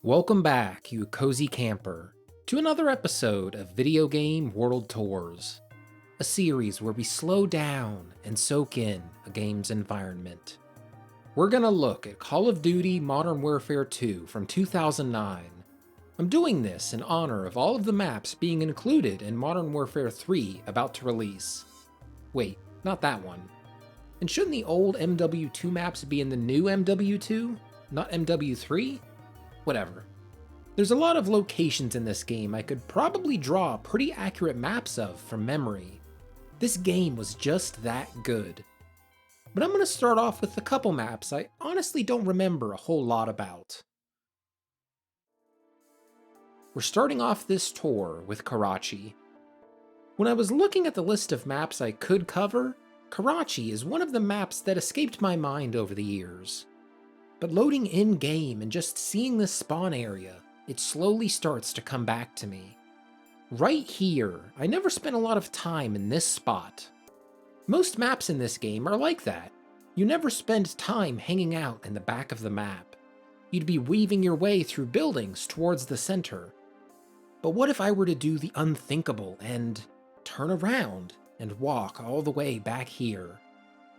Welcome back, you cozy camper, to another episode of Video Game World Tours, a series where we slow down and soak in a game's environment. We're gonna look at Call of Duty Modern Warfare 2 from 2009. I'm doing this in honor of all of the maps being included in Modern Warfare 3 about to release. Wait, not that one. And shouldn't the old MW2 maps be in the new MW2, not MW3? Whatever. There's a lot of locations in this game I could probably draw pretty accurate maps of from memory. This game was just that good. But I'm going to start off with a couple maps I honestly don't remember a whole lot about. We're starting off this tour with Karachi. When I was looking at the list of maps I could cover, Karachi is one of the maps that escaped my mind over the years. But loading in-game and just seeing this spawn area, it slowly starts to come back to me. Right here, I never spent a lot of time in this spot. Most maps in this game are like that. You never spend time hanging out in the back of the map. You'd be weaving your way through buildings towards the center. But what if I were to do the unthinkable and turn around and walk all the way back here?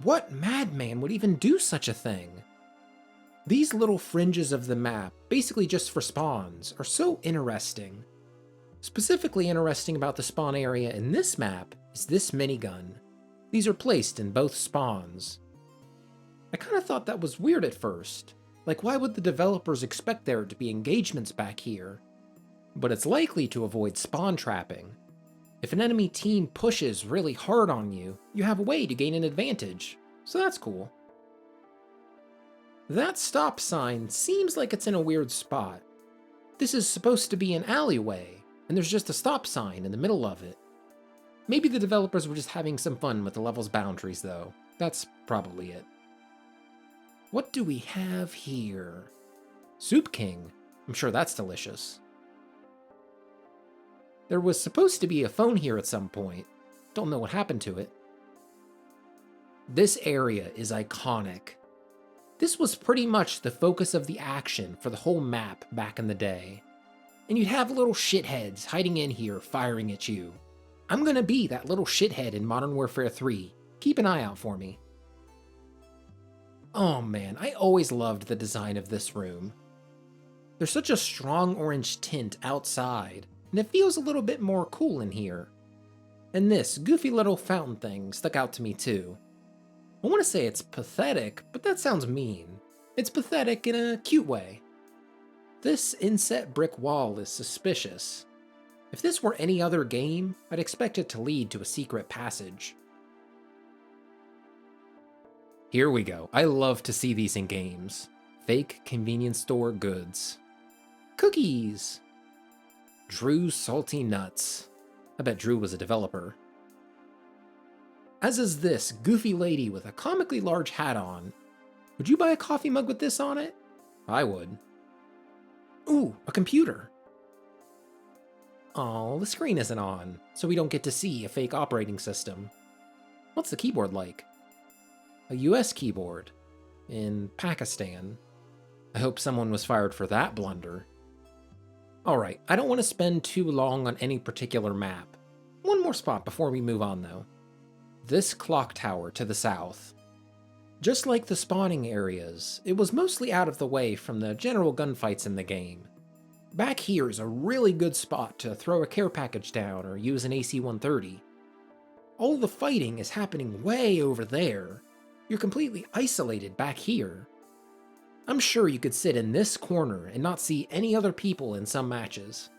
What madman would even do such a thing? These little fringes of the map, basically just for spawns, are so interesting. Specifically interesting about the spawn area in this map is this minigun. These are placed in both spawns. I kinda thought that was weird at first. Like, why would the developers expect there to be engagements back here? But it's likely to avoid spawn trapping. If an enemy team pushes really hard on you, you have a way to gain an advantage, so that's cool. That stop sign seems like it's in a weird spot. This is supposed to be an alleyway, and there's just a stop sign in the middle of it. Maybe the developers were just having some fun with the level's boundaries though. That's probably it. What do we have here? Soup King. I'm sure that's delicious. There was supposed to be a phone here at some point. Don't know what happened to it. This area is iconic. This was pretty much the focus of the action for the whole map back in the day. And you'd have little shitheads hiding in here firing at you. I'm gonna be that little shithead in Modern Warfare 3. Keep an eye out for me. Oh man, I always loved the design of this room. There's such a strong orange tint outside, and it feels a little bit more cool in here. And this goofy little fountain thing stuck out to me too. I want to say it's pathetic, but that sounds mean. It's pathetic in a cute way. This inset brick wall is suspicious. If this were any other game, I'd expect it to lead to a secret passage. Here we go. I love to see these in games. Fake convenience store goods. Cookies! Drew's Salty Nuts. I bet Drew was a developer. As is this goofy lady with a comically large hat on. Would you buy a coffee mug with this on it? I would. Ooh, a computer. Aw, the screen isn't on, so we don't get to see a fake operating system. What's the keyboard like? A US keyboard. In Pakistan. I hope someone was fired for that blunder. Alright, I don't want to spend too long on any particular map. One more spot before we move on though. This clock tower to the south. Just like the spawning areas, it was mostly out of the way from the general gunfights in the game. Back here is a really good spot to throw a care package down or use an AC-130. All the fighting is happening way over there. You're completely isolated back here. I'm sure you could sit in this corner and not see any other people in some matches.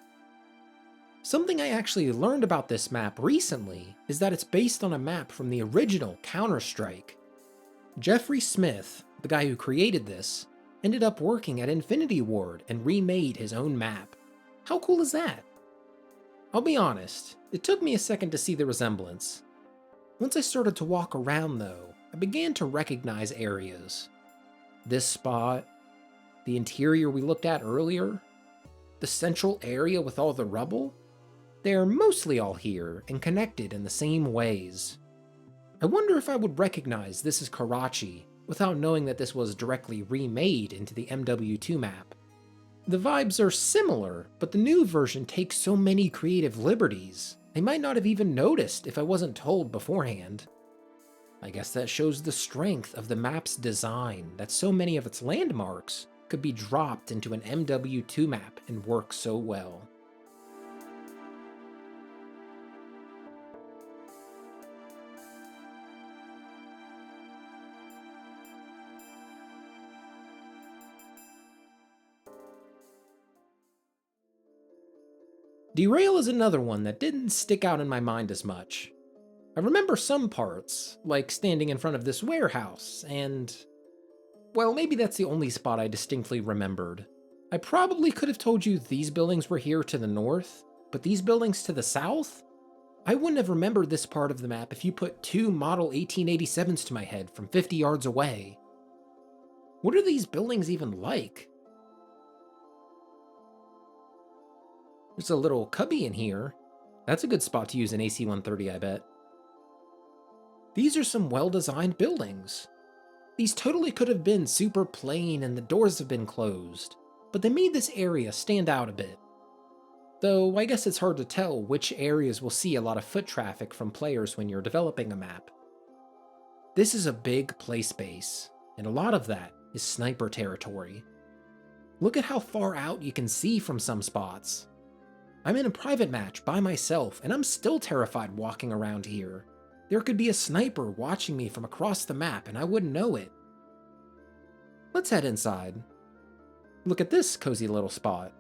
Something I actually learned about this map recently is that it's based on a map from the original Counter-Strike. Jeffrey Smith, the guy who created this, ended up working at Infinity Ward and remade his own map. How cool is that? I'll be honest, it took me a second to see the resemblance. Once I started to walk around though, I began to recognize areas. This spot, the interior we looked at earlier, the central area with all the rubble. They're mostly all here and connected in the same ways. I wonder if I would recognize this as Karachi without knowing that this was directly remade into the MW2 map. The vibes are similar, but the new version takes so many creative liberties, I might not have even noticed if I wasn't told beforehand. I guess that shows the strength of the map's design, that so many of its landmarks could be dropped into an MW2 map and work so well. Derail is another one that didn't stick out in my mind as much. I remember some parts, like standing in front of this warehouse, and well, maybe that's the only spot I distinctly remembered. I probably could have told you these buildings were here to the north, but these buildings to the south? I wouldn't have remembered this part of the map if you put two Model 1887s to my head from 50 yards away. What are these buildings even like? There's a little cubby in here. That's a good spot to use an AC-130, I bet. These are some well-designed buildings. These totally could have been super plain and the doors have been closed, but they made this area stand out a bit. Though I guess it's hard to tell which areas will see a lot of foot traffic from players when you're developing a map. This is a big play space, and a lot of that is sniper territory. Look at how far out you can see from some spots. I'm in a private match by myself, and I'm still terrified walking around here. There could be a sniper watching me from across the map, and I wouldn't know it. Let's head inside. Look at this cozy little spot.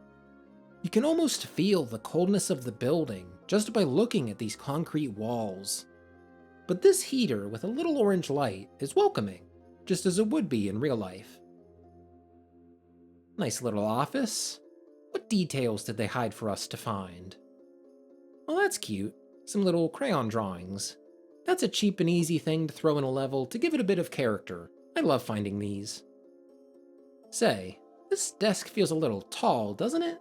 You can almost feel the coldness of the building just by looking at these concrete walls. But this heater with a little orange light is welcoming, just as it would be in real life. Nice little office. What details did they hide for us to find? Well, that's cute. Some little crayon drawings. That's a cheap and easy thing to throw in a level to give it a bit of character. I love finding these. Say, this desk feels a little tall, doesn't it?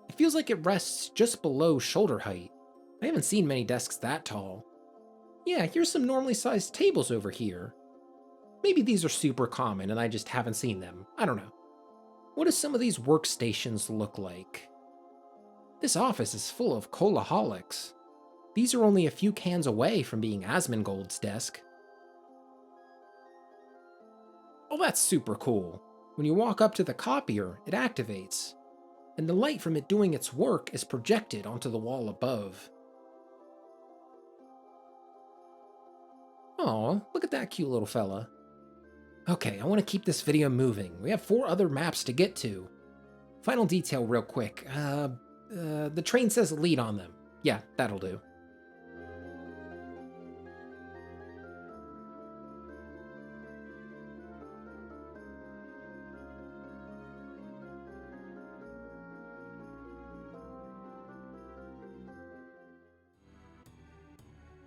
It feels like it rests just below shoulder height. I haven't seen many desks that tall. Yeah, here's some normally sized tables over here. Maybe these are super common and I just haven't seen them. I don't know. What do some of these workstations look like? This office is full of coalaholics. These are only a few cans away from being Asmongold's desk. Oh, that's super cool. When you walk up to the copier, it activates, and the light from it doing its work is projected onto the wall above. Aw, look at that cute little fella. Okay, I want to keep this video moving. We have 4 other maps to get to. Final detail real quick. The train says lead on them. Yeah, that'll do.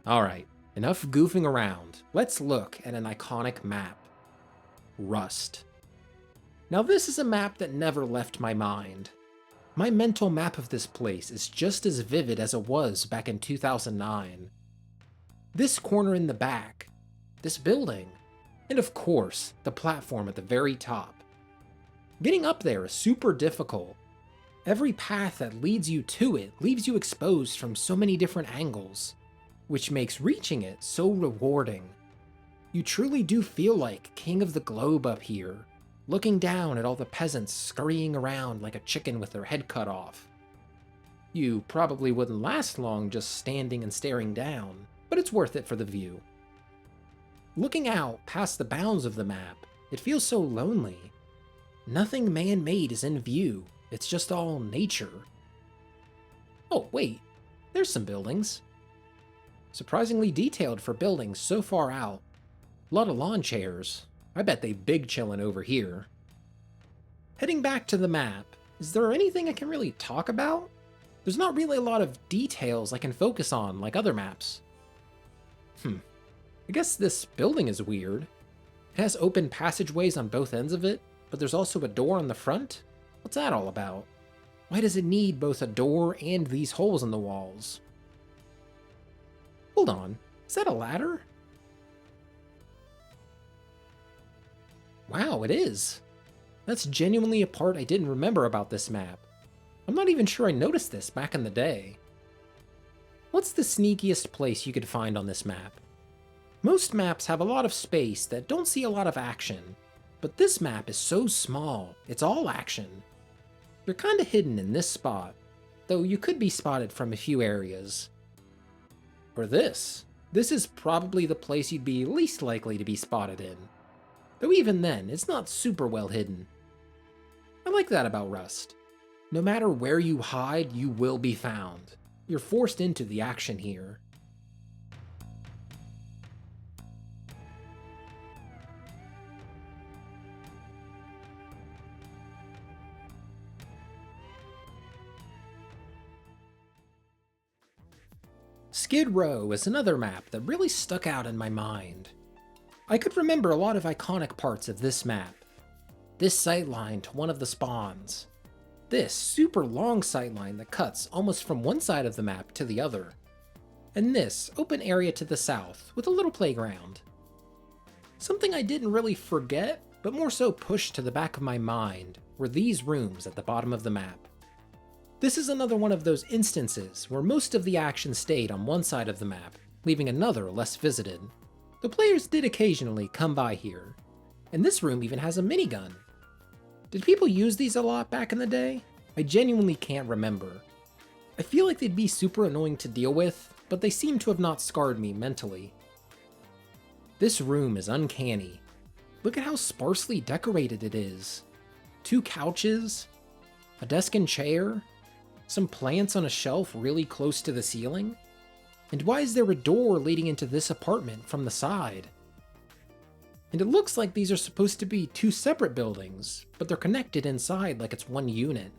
Alright, enough goofing around. Let's look at an iconic map. Rust. Now this is a map that never left my mind. My mental map of this place is just as vivid as it was back in 2009. This corner in the back, this building, and of course, the platform at the very top. Getting up there is super difficult. Every path that leads you to it leaves you exposed from so many different angles, which makes reaching it so rewarding. You truly do feel like king of the globe up here, looking down at all the peasants scurrying around like a chicken with their head cut off. You probably wouldn't last long just standing and staring down, but it's worth it for the view. Looking out past the bounds of the map, it feels so lonely. Nothing man-made is in view, it's just all nature. Oh wait, there's some buildings. Surprisingly detailed for buildings so far out. A lot of lawn chairs. I bet they big chillin' over here. Heading back to the map, is there anything I can really talk about? There's not really a lot of details I can focus on like other maps. I guess this building is weird. It has open passageways on both ends of it, but there's also a door on the front? What's that all about? Why does it need both a door and these holes in the walls? Hold on, is that a ladder? Wow, it is. That's genuinely a part I didn't remember about this map. I'm not even sure I noticed this back in the day. What's the sneakiest place you could find on this map? Most maps have a lot of space that don't see a lot of action, but this map is so small, it's all action. You're kinda hidden in this spot, though you could be spotted from a few areas. Or this. This is probably the place you'd be least likely to be spotted in. Though even then, it's not super well hidden. I like that about Rust. No matter where you hide, you will be found. You're forced into the action here. Skid Row is another map that really stuck out in my mind. I could remember a lot of iconic parts of this map. This sightline to one of the spawns. This super long sightline that cuts almost from one side of the map to the other. And this open area to the south with a little playground. Something I didn't really forget, but more so pushed to the back of my mind, were these rooms at the bottom of the map. This is another one of those instances where most of the action stayed on one side of the map, leaving another less visited. The players did occasionally come by here, and this room even has a minigun. Did people use these a lot back in the day? I genuinely can't remember. I feel like they'd be super annoying to deal with, but they seem to have not scarred me mentally. This room is uncanny. Look at how sparsely decorated it is. 2 couches, a desk and chair, some plants on a shelf really close to the ceiling? And why is there a door leading into this apartment from the side? And it looks like these are supposed to be 2 separate buildings, but they're connected inside like it's one unit.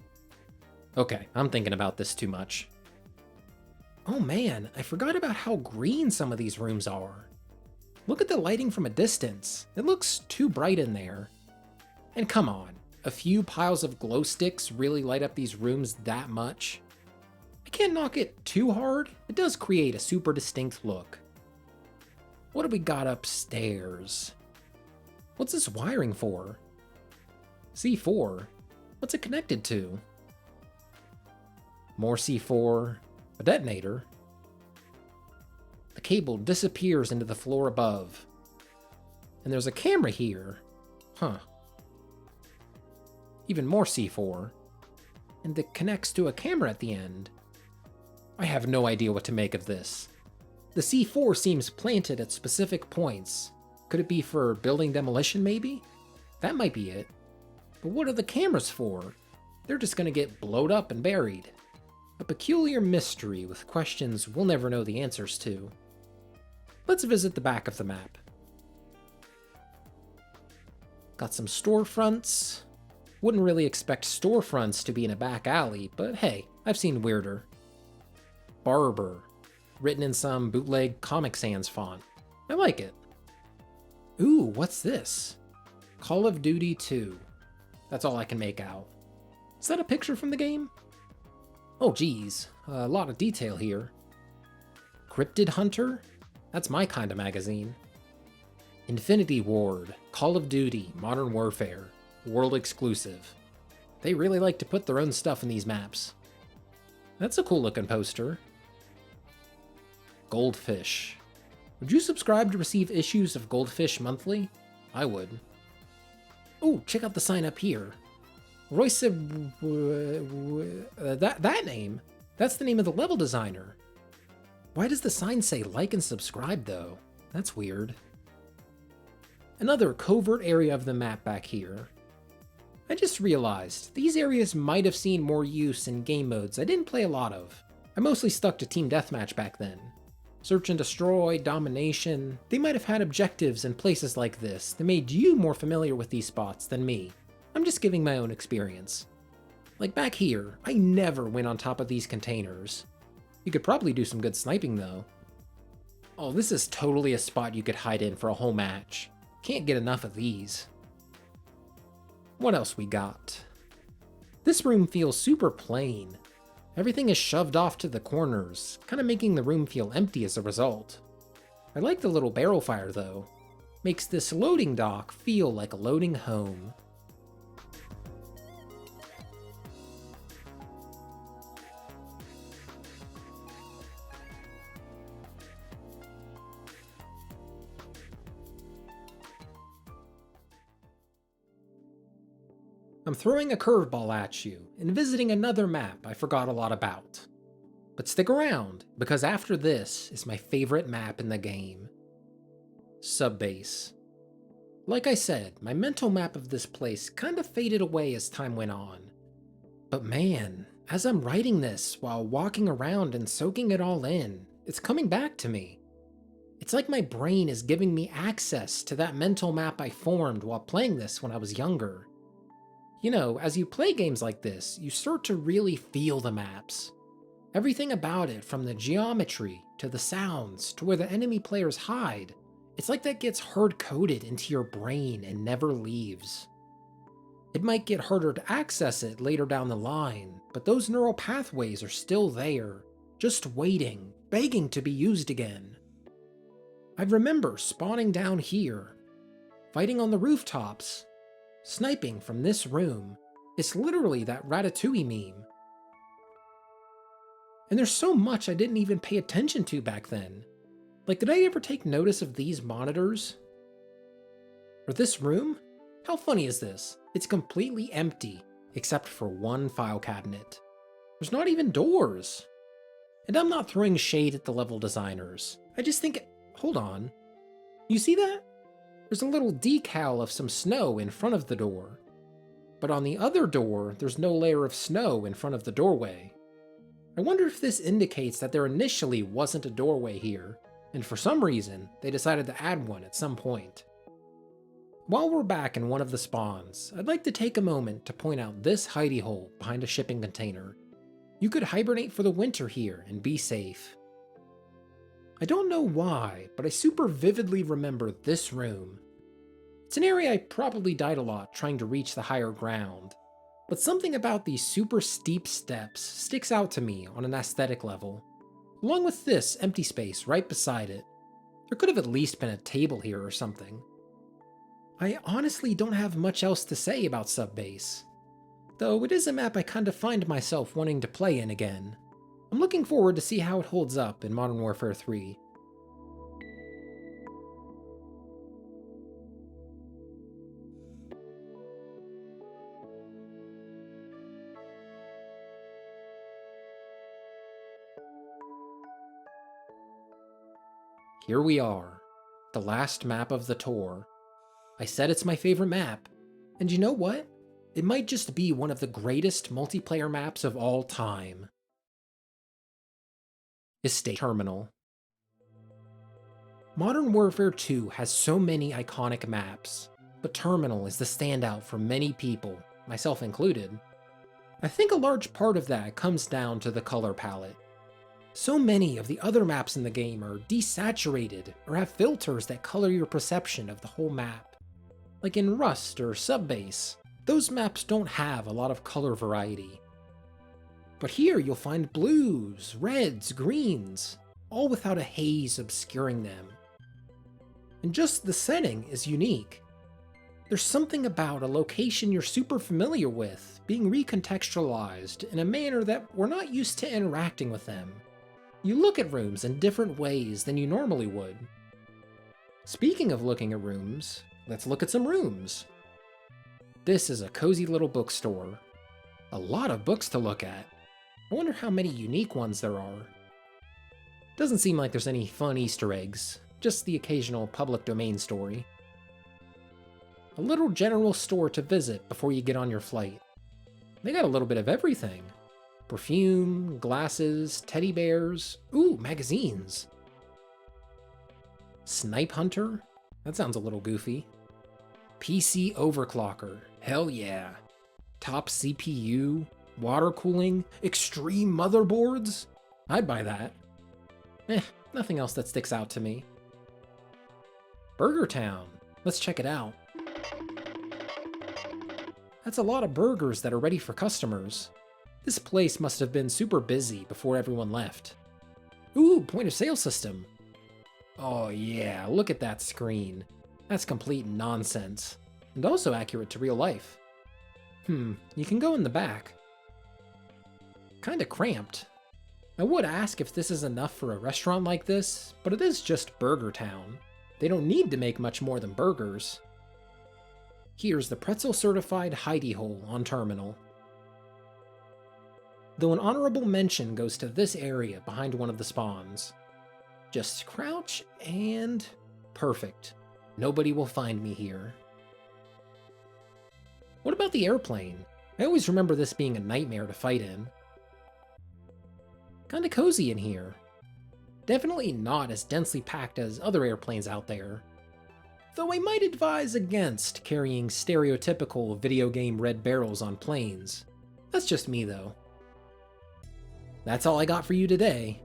Okay, I'm thinking about this too much. Oh man, I forgot about how green some of these rooms are. Look at the lighting from a distance. It looks too bright in there. And come on, a few piles of glow sticks really light up these rooms that much? I can't knock it too hard. It does create a super distinct look. What do we got upstairs? What's this wiring for? C4? What's it connected to? More C4. A detonator. The cable disappears into the floor above. And there's a camera here. Huh. Even more C4. And it connects to a camera at the end. I have no idea what to make of this. The C4 seems planted at specific points. Could it be for building demolition, maybe? That might be it. But what are the cameras for? They're just gonna get blowed up and buried. A peculiar mystery with questions we'll never know the answers to. Let's visit the back of the map. Got some storefronts. Wouldn't really expect storefronts to be in a back alley, but hey, I've seen weirder. Barber, written in some bootleg Comic Sans font. I like it. Ooh, what's this? Call of Duty 2. That's all I can make out. Is that a picture from the game? Oh geez, a lot of detail here. Cryptid Hunter? That's my kind of magazine. Infinity Ward, Call of Duty, Modern Warfare, world exclusive. They really like to put their own stuff in these maps. That's a cool looking poster. Goldfish. Would you subscribe to receive issues of Goldfish monthly? I would. Oh, check out the sign up here. Royce, that name? That's the name of the level designer. Why does the sign say like and subscribe though? That's weird. Another covert area of the map back here. I just realized, these areas might have seen more use in game modes I didn't play a lot of. I mostly stuck to Team Deathmatch back then. Search and Destroy, Domination, they might have had objectives in places like this that made you more familiar with these spots than me. I'm just giving my own experience. Like back here, I never went on top of these containers. You could probably do some good sniping though. Oh, this is totally a spot you could hide in for a whole match. Can't get enough of these. What else we got? This room feels super plain. Everything is shoved off to the corners, kind of making the room feel empty as a result. I like the little barrel fire though. Makes this loading dock feel like a loading home. I'm throwing a curveball at you and visiting another map I forgot a lot about. But stick around, because after this is my favorite map in the game. Subbase. Like I said, my mental map of this place kind of faded away as time went on. But man, as I'm writing this while walking around and soaking it all in, it's coming back to me. It's like my brain is giving me access to that mental map I formed while playing this when I was younger. You know, as you play games like this, you start to really feel the maps. Everything about it, from the geometry, to the sounds, to where the enemy players hide, it's like that gets hard-coded into your brain and never leaves. It might get harder to access it later down the line, but those neural pathways are still there, just waiting, begging to be used again. I remember spawning down here, fighting on the rooftops, sniping from this room. It's literally that Ratatouille meme. And there's so much I didn't even pay attention to back then. Like, did I ever take notice of these monitors? Or this room? How funny is this? It's completely empty, except for one file cabinet. There's not even doors. And I'm not throwing shade at the level designers. I just think, hold on. You see that? There's a little decal of some snow in front of the door. But on the other door, there's no layer of snow in front of the doorway. I wonder if this indicates that there initially wasn't a doorway here, and for some reason, they decided to add one at some point. While we're back in one of the spawns, I'd like to take a moment to point out this hidey hole behind a shipping container. You could hibernate for the winter here and be safe. I don't know why, but I super vividly remember this room. It's an area I probably died a lot trying to reach the higher ground, but something about these super steep steps sticks out to me on an aesthetic level, along with this empty space right beside it. There could have at least been a table here or something. I honestly don't have much else to say about Subbase, though it is a map I kind of find myself wanting to play in again. I'm looking forward to see how it holds up in Modern Warfare 3. Here we are, the last map of the tour. I said it's my favorite map, and you know what? It might just be one of the greatest multiplayer maps of all time. Estate Terminal. Modern Warfare 2 has so many iconic maps, but Terminal is the standout for many people, myself included. I think a large part of that comes down to the color palette. So many of the other maps in the game are desaturated or have filters that color your perception of the whole map. Like in Rust or Subbase, those maps don't have a lot of color variety. But here you'll find blues, reds, greens, all without a haze obscuring them. And just the setting is unique. There's something about a location you're super familiar with being recontextualized in a manner that we're not used to interacting with them. You look at rooms in different ways than you normally would. Speaking of looking at rooms, let's look at some rooms. This is a cozy little bookstore. A lot of books to look at. I wonder how many unique ones there are. Doesn't seem like there's any fun Easter eggs, just the occasional public domain story. A little general store to visit before you get on your flight. They got a little bit of everything. Perfume, glasses, teddy bears, ooh, magazines. Snipe Hunter? That sounds a little goofy. PC overclocker, hell yeah. Top CPU, water cooling, extreme motherboards? I'd buy that. Nothing else that sticks out to me. Burger Town, let's check it out. That's a lot of burgers that are ready for customers. This place must have been super busy before everyone left. Ooh, point of sale system. Oh yeah, look at that screen. That's complete nonsense, and also accurate to real life. You can go in the back. Kinda cramped. I would ask if this is enough for a restaurant like this, but it is just Burger Town. They don't need to make much more than burgers. Here's the pretzel-certified hidey hole on terminal. Though an honorable mention goes to this area behind one of the spawns. Just crouch and... perfect. Nobody will find me here. What about the airplane? I always remember this being a nightmare to fight in. Kinda cozy in here. Definitely not as densely packed as other airplanes out there. Though I might advise against carrying stereotypical video game red barrels on planes. That's just me though. That's all I got for you today.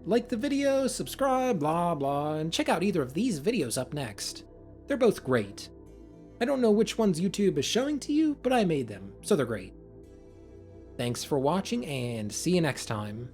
Like the video, subscribe, blah blah, and check out either of these videos up next. They're both great. I don't know which ones YouTube is showing to you, but I made them, so they're great. Thanks for watching, and see you next time.